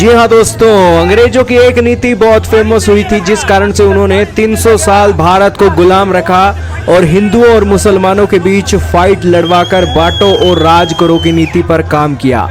जी हाँ दोस्तों, अंग्रेजों की एक नीति बहुत फेमस हुई थी जिस कारण से उन्होंने 300 साल भारत को गुलाम रखा और हिंदुओं और मुसलमानों के बीच फाइट लड़वाकर बांटो और राज करो की नीति पर काम किया।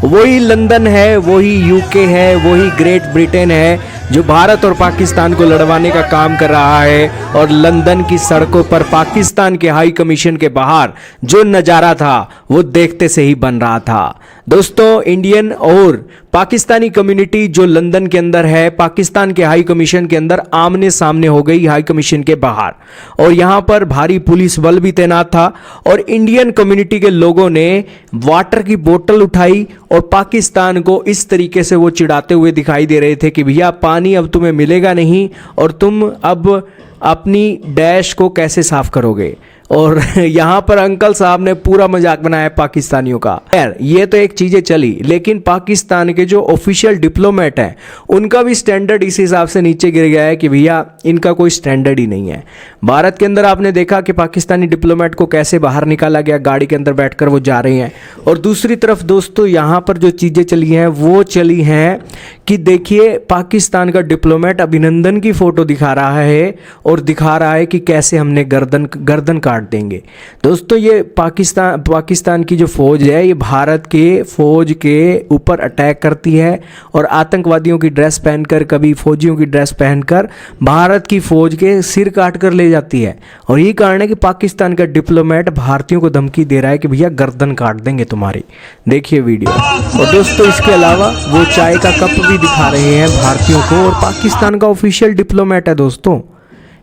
वही लंदन है, वही यूके है, वही ग्रेट ब्रिटेन है जो भारत और पाकिस्तान को लड़वाने का काम कर रहा है। और लंदन की सड़कों पर पाकिस्तान के हाई कमीशन के बाहर जो नज़ारा था वो देखते से ही बन रहा था। दोस्तों, इंडियन और पाकिस्तानी कम्युनिटी जो लंदन के अंदर है, पाकिस्तान के हाई कमीशन के अंदर आमने सामने हो गई हाई कमीशन के बाहर, और यहाँ पर भारी पुलिस बल भी तैनात था। और इंडियन कम्युनिटी के लोगों ने वाटर की बोतल उठाई और पाकिस्तान को इस तरीके से वो चिढ़ाते हुए दिखाई दे रहे थे कि भैया पानी अब तुम्हें मिलेगा नहीं और तुम अब अपनी डैश को कैसे साफ करोगे। और यहाँ पर अंकल साहब ने पूरा मजाक बनाया पाकिस्तानियों का। यार ये तो एक चीज़ें चली, लेकिन पाकिस्तान के जो ऑफिशियल डिप्लोमेट हैं उनका भी स्टैंडर्ड इस हिसाब से नीचे गिर गया है कि भैया इनका कोई स्टैंडर्ड ही नहीं है। भारत के अंदर आपने देखा कि पाकिस्तानी डिप्लोमेट को कैसे बाहर निकाला गया, गाड़ी के अंदर बैठकर वो जा रहे हैं। और दूसरी तरफ दोस्तों, यहाँ पर जो चीज़ें चली हैं वो चली हैं कि देखिए पाकिस्तान का डिप्लोमेट अभिनंदन की फ़ोटो दिखा रहा है और दिखा रहा है कि कैसे हमने गर्दन काट देंगे। दोस्तों, ये पाकिस्तान की जो फौज है ये भारत के फौज के ऊपर अटैक करती है और आतंकवादियों की ड्रेस पहनकर, कभी फौजियों की ड्रेस पहनकर भारत की फौज के सिर काट कर ले जाती है। और यही कारण है कि पाकिस्तान का डिप्लोमेट भारतीयों को धमकी दे रहा है कि भैया गर्दन काट देंगे तुम्हारी। देखिए वीडियो। और दोस्तों, इसके अलावा वो चाय का कप भी दिखा रहे हैं भारतीयों को, और पाकिस्तान का ऑफिशियल डिप्लोमेट है। दोस्तों,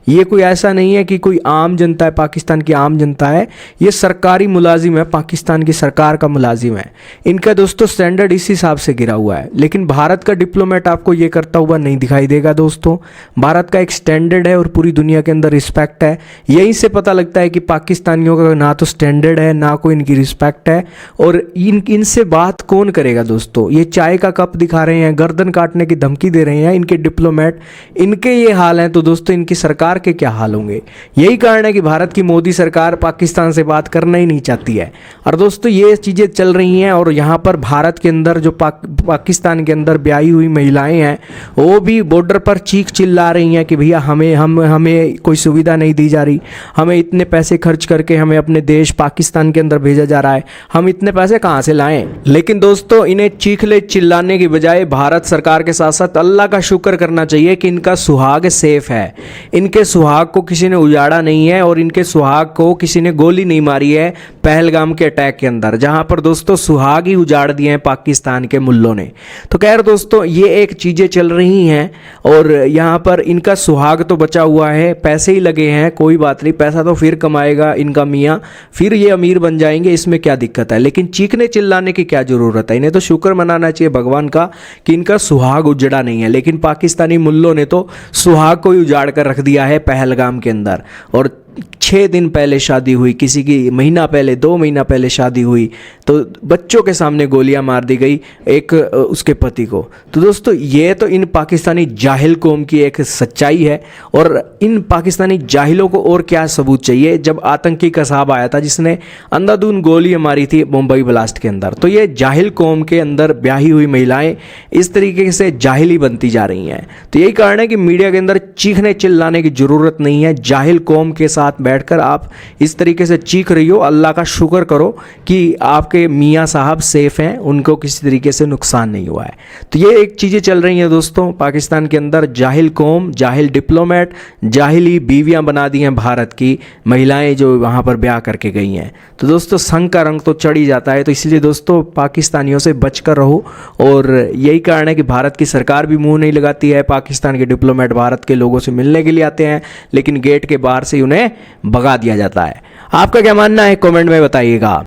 ये कोई ऐसा नहीं है कि कोई आम जनता है, पाकिस्तान की आम जनता है, ये सरकारी मुलाजिम है, पाकिस्तान की सरकार का मुलाजिम है। इनका दोस्तों स्टैंडर्ड इस हिसाब से गिरा हुआ है। लेकिन भारत का डिप्लोमेट आपको ये करता हुआ नहीं दिखाई देगा। दोस्तों, भारत का एक स्टैंडर्ड है और पूरी दुनिया के अंदर रिस्पेक्ट है। यहीं से पता लगता है कि पाकिस्तानियों का ना तो स्टैंडर्ड है, ना कोई इनकी रिस्पेक्ट है। और इनसे बात कौन करेगा। दोस्तों, ये चाय का कप दिखा रहे हैं, गर्दन काटने की धमकी दे रहे हैं इनके डिप्लोमेट। इनके ये हाल हैं तो दोस्तों इनकी सरकार के क्या हाल होंगे। यही कारण है कि भारत की मोदी सरकार पाकिस्तान से बात करना ही नहीं चाहती है। और दोस्तों, ये चीज़ें चल रही हैं और यहाँ पर भारत के अंदर जो पाकिस्तान के अंदर ब्याही हुई महिलाएं हैं वो भी बॉर्डर पर चीख चिल्ला रही हैं कि भैया हमें कोई सुविधा नहीं दी जा रही, हमें इतने पैसे खर्च करके हमें अपने देश पाकिस्तान के अंदर भेजा जा रहा है, हम इतने पैसे कहाँ से लाएं। लेकिन दोस्तों, इन्हें चीखले चिल्लाने की बजाय भारत सरकार के साथ साथ अल्लाह का शुक्र करना चाहिए कि इनका सुहाग सेफ है, इनके सुहाग को किसी ने उजाड़ा नहीं है और इनके सुहाग को किसी ने गोली नहीं मारी है पहलगाम के अटैक के अंदर, जहां पर दोस्तों सुहाग ही उजाड़ दिए हैं पाकिस्तान के मुल्लों ने। तो खैर दोस्तों, ये एक चीज़ें चल रही हैं और यहाँ पर इनका सुहाग तो बचा हुआ है, पैसे ही लगे हैं, कोई बात नहीं, पैसा तो फिर कमाएगा इनका मियाँ, फिर ये अमीर बन जाएंगे, इसमें क्या दिक्कत है। लेकिन चीखने चिल्लाने की क्या ज़रूरत है। इन्हें तो शुक्र मनाना चाहिए भगवान का कि इनका सुहाग उजड़ा नहीं है। लेकिन पाकिस्तानी मुल्लों ने तो सुहाग को ही उजाड़ कर रख दिया है पहलगाम के अंदर। और 6 दिन पहले शादी हुई किसी की, महीना पहले, 2 महीना पहले शादी हुई तो बच्चों के सामने गोलियां मार दी गई एक उसके पति को। तो दोस्तों, ये तो इन पाकिस्तानी जाहिल कौम की एक सच्चाई है। और इन पाकिस्तानी जाहिलों को और क्या सबूत चाहिए जब आतंकी कसाब आया था जिसने अंधाधुंध गोलियां मारी थी मुंबई ब्लास्ट के अंदर। तो ये जाहिल कौम के अंदर ब्याही हुई महिलाएं इस तरीके से जाहिली बनती जा रही हैं। तो यही कारण है कि मीडिया के अंदर चीखने चिल्लाने की ज़रूरत नहीं है। जाहिल कौम के साथ बैठकर आप इस तरीके से चीख रही हो, अल्लाह का शुक्र करो कि आपके मियाँ साहब सेफ हैं, उनको किसी तरीके से नुकसान नहीं हुआ है। तो ये एक चीज़ें चल रही हैं दोस्तों पाकिस्तान के अंदर। जाहिल कौम, जाहिल डिप्लोमेट, जाहिली बीवियां बना दी हैं भारत की महिलाएं जो वहाँ पर ब्याह करके गई हैं। तो दोस्तों, संग का रंग तो चढ़ ही जाता है। तो इसलिए दोस्तों पाकिस्तानियों से बचकर रहो। और यही कारण है कि भारत की सरकार भी मुंह नहीं लगाती है। पाकिस्तान के डिप्लोमेट भारत के लोगों से मिलने के लिए आते हैं लेकिन गेट के बाहर से उन्हें भगा दिया जाता है। आपका क्या मानना है कमेंट में बताइएगा।